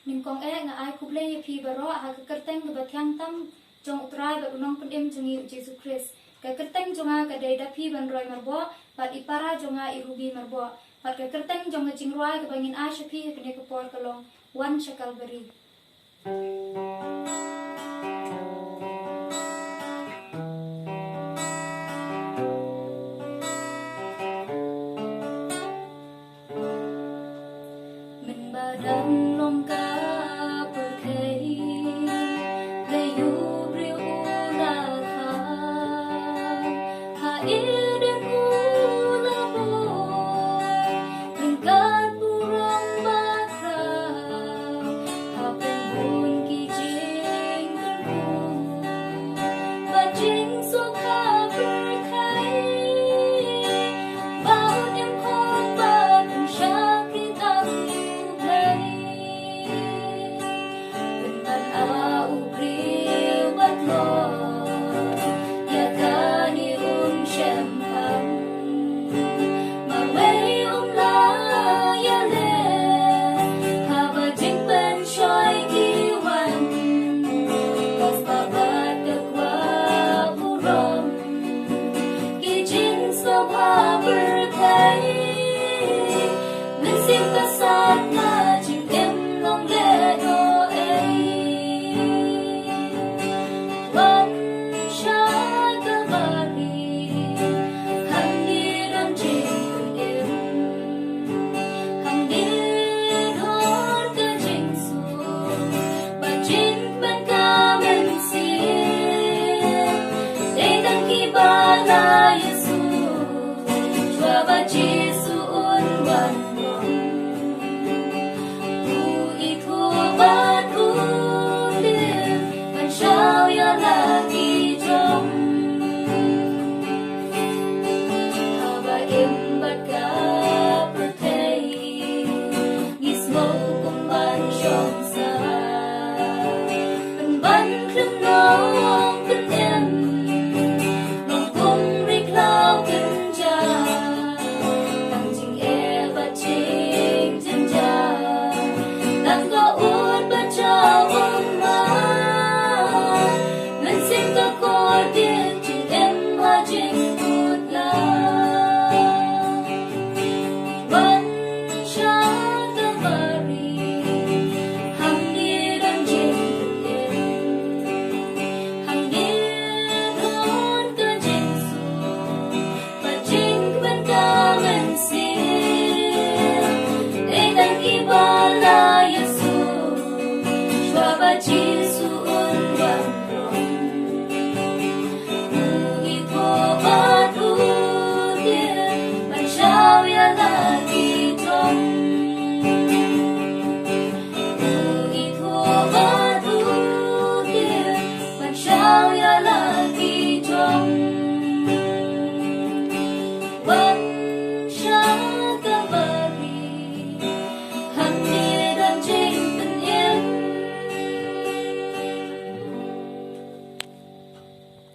Ning kong nga ai kuble Daphibanroi ha kerteng ke bathyang tam jong utrai bat unong pendem jengi Yesus Kristus. Ka kerteng jonga ka dai Daphibanroi Marboh bat ipara jonga irubi Marboh. Bat ka kerteng jonga jingroi ke bangin ai shapi kene ke por kalong wan shakal beri. Min badan lom ka